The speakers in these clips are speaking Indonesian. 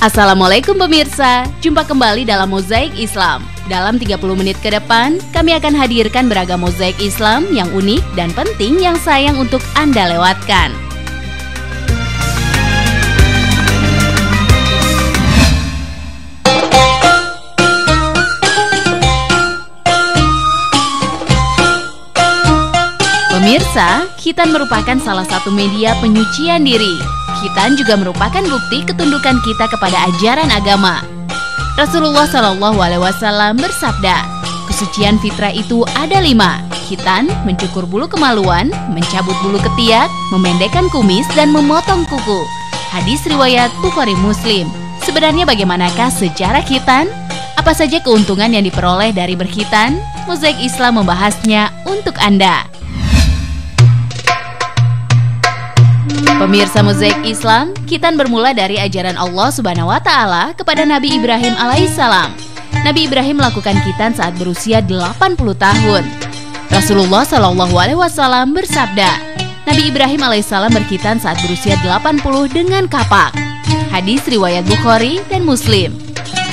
Assalamualaikum pemirsa, jumpa kembali dalam Mozaik Islam. Dalam 30 menit ke depan, kami akan hadirkan beragam mozaik Islam yang unik dan penting yang sayang untuk Anda lewatkan. Pemirsa, khitan merupakan salah satu media penyucian diri. Khitan juga merupakan bukti ketundukan kita kepada ajaran agama. Rasulullah SAW bersabda, kesucian fitrah itu ada 5. Khitan, mencukur bulu kemaluan, mencabut bulu ketiak, memendekkan kumis, dan memotong kuku. Hadis riwayat Bukhari Muslim. Sebenarnya bagaimanakah sejarah khitan? Apa saja keuntungan yang diperoleh dari berkhitan? Mozaik Islam membahasnya untuk Anda. Pemirsa Mozaik Islam, khitan bermula dari ajaran Allah Subhanahu wa Ta'ala kepada Nabi Ibrahim alaihissalam. Nabi Ibrahim melakukan khitan saat berusia 80 tahun. Rasulullah SAW bersabda, Nabi Ibrahim alaihissalam berkhitan saat berusia 80 dengan kapak. Hadis riwayat Bukhari dan Muslim.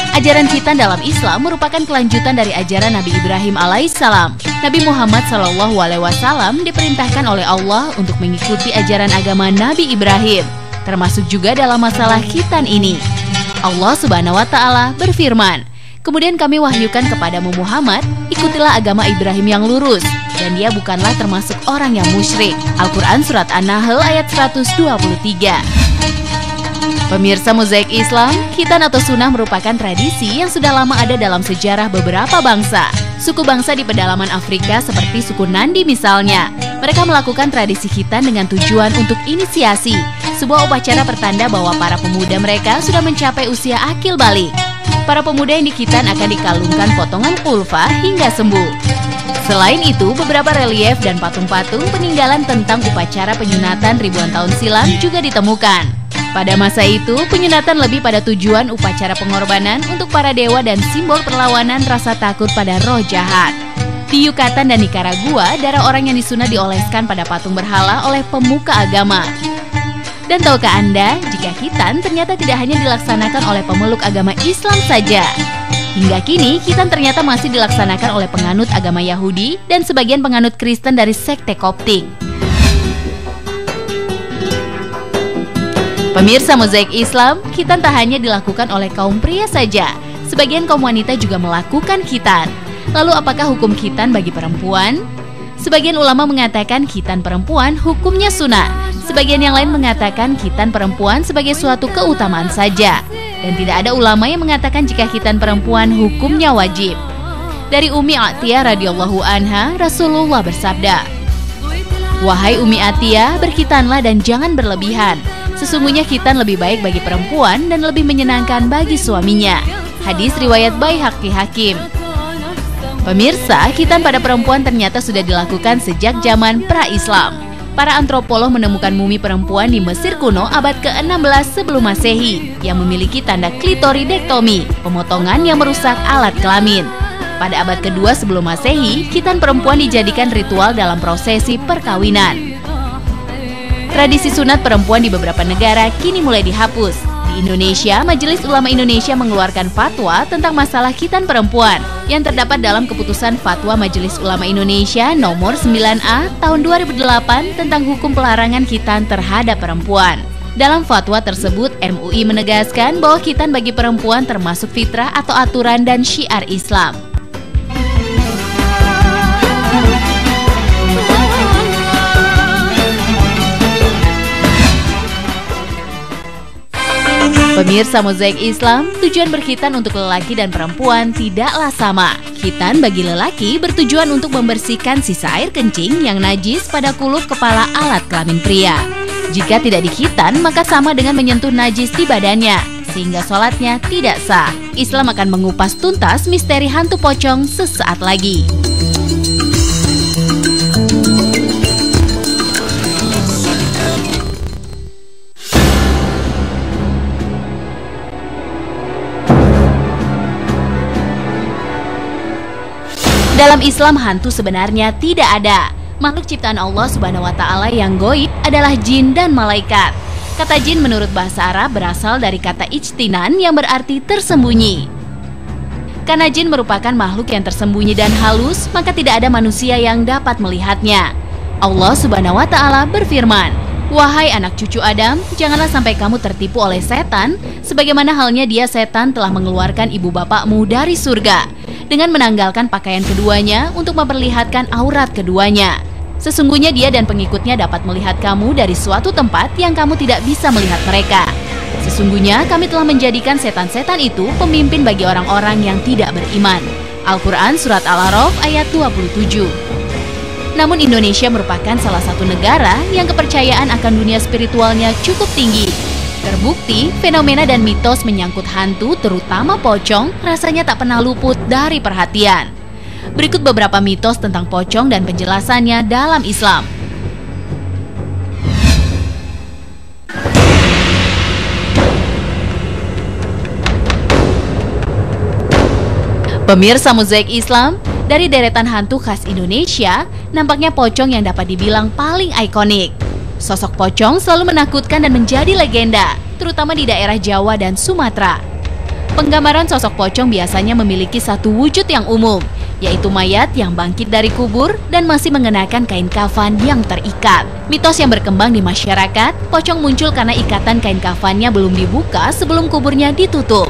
Ajaran khitan dalam Islam merupakan kelanjutan dari ajaran Nabi Ibrahim alaihissalam. Nabi Muhammad SAW diperintahkan oleh Allah untuk mengikuti ajaran agama Nabi Ibrahim, termasuk juga dalam masalah khitan ini. Allah Subhanahu wa Ta'ala berfirman, kemudian kami wahyukan kepadamu Muhammad, ikutilah agama Ibrahim yang lurus, dan dia bukanlah termasuk orang yang musyrik. Al-Quran Surat An-Nahl ayat 123. Pemirsa Mozaik Islam, khitan atau sunnah merupakan tradisi yang sudah lama ada dalam sejarah beberapa bangsa. Suku bangsa di pedalaman Afrika seperti suku Nandi misalnya, mereka melakukan tradisi khitan dengan tujuan untuk inisiasi, sebuah upacara pertanda bahwa para pemuda mereka sudah mencapai usia akil balik. Para pemuda yang dikhitan akan dikalungkan potongan kulfa hingga sembuh. Selain itu, beberapa relief dan patung-patung peninggalan tentang upacara penyunatan ribuan tahun silam juga ditemukan. Pada masa itu, penyunatan lebih pada tujuan upacara pengorbanan untuk para dewa dan simbol perlawanan rasa takut pada roh jahat. Di Yucatan dan Nicaragua, darah orang yang disunat dioleskan pada patung berhala oleh pemuka agama. Dan tahukah Anda, jika khitan ternyata tidak hanya dilaksanakan oleh pemeluk agama Islam saja. Hingga kini, khitan ternyata masih dilaksanakan oleh penganut agama Yahudi dan sebagian penganut Kristen dari sekte Koptik. Pemirsa Mozaik Islam, khitan tak hanya dilakukan oleh kaum pria saja. Sebagian kaum wanita juga melakukan khitan. Lalu apakah hukum khitan bagi perempuan? Sebagian ulama mengatakan khitan perempuan hukumnya sunat. Sebagian yang lain mengatakan khitan perempuan sebagai suatu keutamaan saja. Dan tidak ada ulama yang mengatakan jika khitan perempuan hukumnya wajib. Dari Ummi Atiyah radhiyallahu anha, Rasulullah bersabda, wahai Ummi Atiyah, berkhitanlah dan jangan berlebihan. Sesungguhnya khitan lebih baik bagi perempuan dan lebih menyenangkan bagi suaminya. Hadis riwayat Baihaqi Hakim. Pemirsa, khitan pada perempuan ternyata sudah dilakukan sejak zaman pra-Islam. Para antropolog menemukan mumi perempuan di Mesir kuno abad ke-16 sebelum Masehi yang memiliki tanda klitoridektomi, pemotongan yang merusak alat kelamin. Pada abad kedua sebelum Masehi, khitan perempuan dijadikan ritual dalam prosesi perkawinan. Tradisi sunat perempuan di beberapa negara kini mulai dihapus. Di Indonesia, Majelis Ulama Indonesia mengeluarkan fatwa tentang masalah khitan perempuan yang terdapat dalam keputusan Fatwa Majelis Ulama Indonesia nomor 9A tahun 2008 tentang hukum pelarangan khitan terhadap perempuan. Dalam fatwa tersebut, MUI menegaskan bahwa khitan bagi perempuan termasuk fitrah atau aturan dan syiar Islam. Pemirsa Mozaik Islam, tujuan berkhitan untuk lelaki dan perempuan tidaklah sama. Khitan bagi lelaki bertujuan untuk membersihkan sisa air kencing yang najis pada kulup kepala alat kelamin pria. Jika tidak dikhitan, maka sama dengan menyentuh najis di badannya, sehingga sholatnya tidak sah. Islam akan mengupas tuntas misteri hantu pocong sesaat lagi. Dalam Islam, hantu sebenarnya tidak ada. Makhluk ciptaan Allah Subhanahu wa Ta'ala yang gaib adalah jin dan malaikat. Kata jin menurut bahasa Arab berasal dari kata ijtinan yang berarti tersembunyi. Karena jin merupakan makhluk yang tersembunyi dan halus, maka tidak ada manusia yang dapat melihatnya. Allah Subhanahu wa Ta'ala berfirman, "Wahai anak cucu Adam, janganlah sampai kamu tertipu oleh setan, sebagaimana halnya dia setan telah mengeluarkan ibu bapakmu dari surga, dengan menanggalkan pakaian keduanya untuk memperlihatkan aurat keduanya. Sesungguhnya dia dan pengikutnya dapat melihat kamu dari suatu tempat yang kamu tidak bisa melihat mereka. Sesungguhnya kami telah menjadikan setan-setan itu pemimpin bagi orang-orang yang tidak beriman." Al-Quran Surat Al-A'raf ayat 27. Namun Indonesia merupakan salah satu negara yang kepercayaan akan dunia spiritualnya cukup tinggi. Terbukti, fenomena dan mitos menyangkut hantu, terutama pocong, rasanya tak pernah luput dari perhatian. Berikut beberapa mitos tentang pocong dan penjelasannya dalam Islam. Pemirsa Mozaik Islam, dari deretan hantu khas Indonesia, nampaknya pocong yang dapat dibilang paling ikonik. Sosok pocong selalu menakutkan dan menjadi legenda, terutama di daerah Jawa dan Sumatera. Penggambaran sosok pocong biasanya memiliki satu wujud yang umum, yaitu mayat yang bangkit dari kubur dan masih mengenakan kain kafan yang terikat. Mitos yang berkembang di masyarakat, pocong muncul karena ikatan kain kafannya belum dibuka sebelum kuburnya ditutup.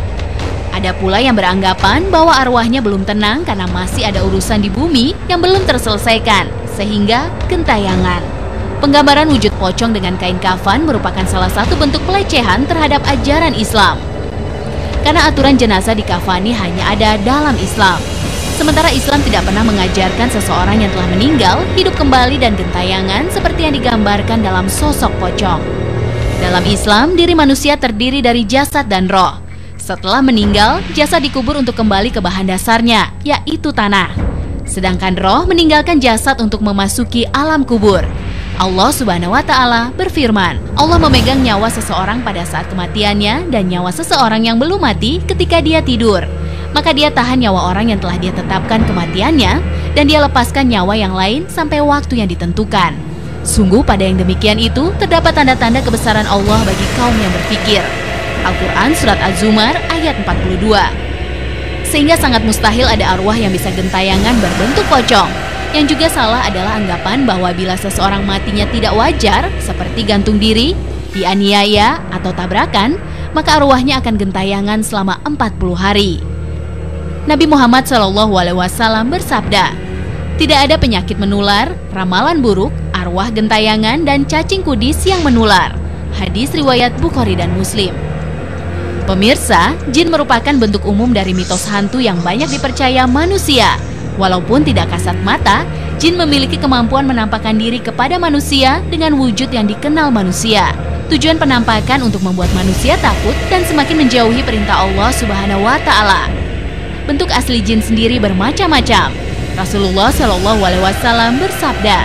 Ada pula yang beranggapan bahwa arwahnya belum tenang karena masih ada urusan di bumi yang belum terselesaikan, sehingga gentayangan. Penggambaran wujud pocong dengan kain kafan merupakan salah satu bentuk pelecehan terhadap ajaran Islam. Karena aturan jenazah dikafani hanya ada dalam Islam. Sementara Islam tidak pernah mengajarkan seseorang yang telah meninggal hidup kembali dan gentayangan seperti yang digambarkan dalam sosok pocong. Dalam Islam, diri manusia terdiri dari jasad dan roh. Setelah meninggal, jasad dikubur untuk kembali ke bahan dasarnya, yaitu tanah. Sedangkan roh meninggalkan jasad untuk memasuki alam kubur. Allah Subhanahu wa Ta'ala berfirman, Allah memegang nyawa seseorang pada saat kematiannya dan nyawa seseorang yang belum mati ketika dia tidur. Maka dia tahan nyawa orang yang telah dia tetapkan kematiannya dan dia lepaskan nyawa yang lain sampai waktu yang ditentukan. Sungguh pada yang demikian itu terdapat tanda-tanda kebesaran Allah bagi kaum yang berpikir. Al-Quran Surat Az-Zumar ayat 42. Sehingga sangat mustahil ada arwah yang bisa gentayangan berbentuk pocong. Yang juga salah adalah anggapan bahwa bila seseorang matinya tidak wajar, seperti gantung diri, dianiaya, atau tabrakan, maka arwahnya akan gentayangan selama 40 hari. Nabi Muhammad SAW bersabda, "Tidak ada penyakit menular, ramalan buruk, arwah gentayangan, dan cacing kudis yang menular." Hadis riwayat Bukhari dan Muslim. Pemirsa, jin merupakan bentuk umum dari mitos hantu yang banyak dipercaya manusia. Walaupun tidak kasat mata, jin memiliki kemampuan menampakkan diri kepada manusia dengan wujud yang dikenal manusia. Tujuan penampakan untuk membuat manusia takut dan semakin menjauhi perintah Allah Subhanahu wa Ta'ala. Bentuk asli jin sendiri bermacam-macam. Rasulullah SAW bersabda,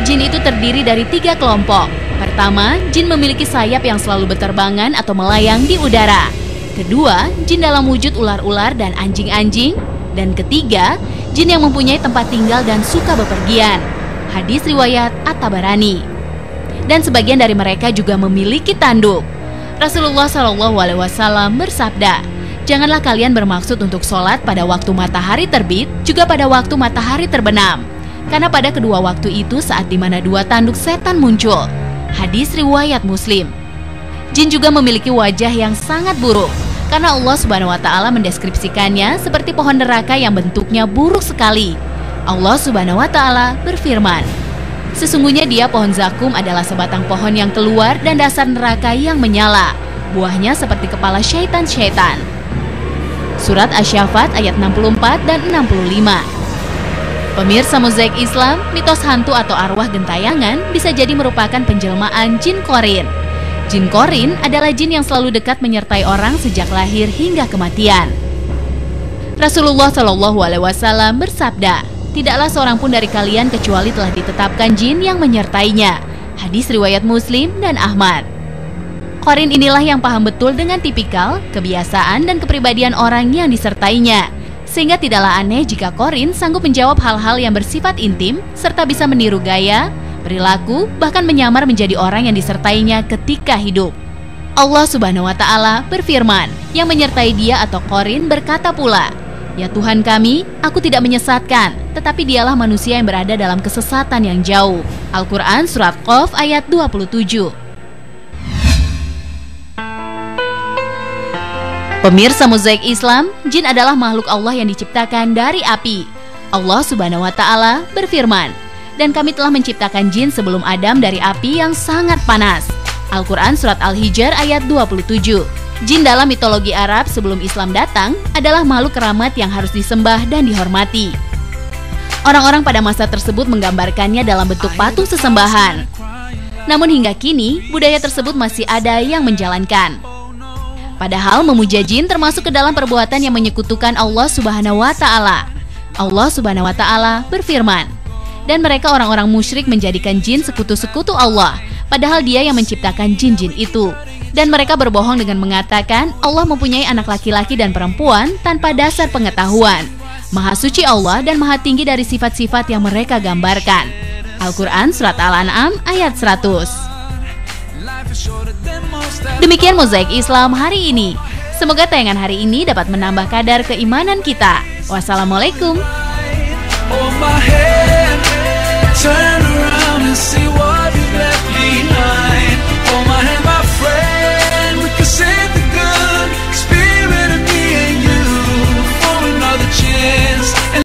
jin itu terdiri dari 3 kelompok. Pertama, jin memiliki sayap yang selalu berterbangan atau melayang di udara. Kedua, jin dalam wujud ular-ular dan anjing-anjing. Dan ketiga, jin yang mempunyai tempat tinggal dan suka bepergian. Hadis riwayat At-Tabarani. Dan sebagian dari mereka juga memiliki tanduk. Rasulullah SAW bersabda, janganlah kalian bermaksud untuk sholat pada waktu matahari terbit, juga pada waktu matahari terbenam. Karena pada kedua waktu itu saat dimana 2 tanduk setan muncul. Hadis riwayat Muslim. Jin juga memiliki wajah yang sangat buruk. Karena Allah Subhanahu wa Ta'ala mendeskripsikannya seperti pohon neraka yang bentuknya buruk sekali. Allah Subhanahu wa Ta'ala berfirman, sesungguhnya dia pohon zakum adalah sebatang pohon yang keluar dan dasar neraka yang menyala. Buahnya seperti kepala syaitan-syaitan. Surat Asy-Syafat ayat 64 dan 65. Pemirsa Mozaik Islam, mitos hantu atau arwah gentayangan bisa jadi merupakan penjelmaan jin korin. Jin korin adalah jin yang selalu dekat menyertai orang sejak lahir hingga kematian. Rasulullah SAW bersabda, tidaklah seorang pun dari kalian kecuali telah ditetapkan jin yang menyertainya. Hadis riwayat Muslim dan Ahmad. Korin inilah yang paham betul dengan tipikal, kebiasaan, dan kepribadian orang yang disertainya. Sehingga tidaklah aneh jika korin sanggup menjawab hal-hal yang bersifat intim, serta bisa meniru gaya, perilaku, bahkan menyamar menjadi orang yang disertainya ketika hidup. Allah Subhanahu wa Ta'ala berfirman, yang menyertai dia atau Qarin berkata pula, "Ya Tuhan kami, aku tidak menyesatkan, tetapi dialah manusia yang berada dalam kesesatan yang jauh." Al-Quran Surat Qaf ayat 27. Pemirsa Mozaik Islam, jin adalah makhluk Allah yang diciptakan dari api. Allah Subhanahu wa Ta'ala berfirman, "Dan kami telah menciptakan jin sebelum Adam dari api yang sangat panas." Al-Quran Surat Al-Hijr ayat 27. Jin dalam mitologi Arab sebelum Islam datang adalah makhluk keramat yang harus disembah dan dihormati. Orang-orang pada masa tersebut menggambarkannya dalam bentuk patung sesembahan. Namun hingga kini, budaya tersebut masih ada yang menjalankan. Padahal memuja jin termasuk ke dalam perbuatan yang menyekutukan Allah Subhanahu wa Ta'ala. Allah Subhanahu wa Ta'ala berfirman, "Dan mereka orang-orang musyrik menjadikan jin sekutu-sekutu Allah, padahal Dia yang menciptakan jin-jin itu. Dan mereka berbohong dengan mengatakan Allah mempunyai anak laki-laki dan perempuan tanpa dasar pengetahuan. Maha suci Allah dan maha tinggi dari sifat-sifat yang mereka gambarkan." Al-Quran Surat Al-An'am ayat 100. Demikian Mozaik Islam hari ini. Semoga tayangan hari ini dapat menambah kadar keimanan kita. Wassalamualaikum.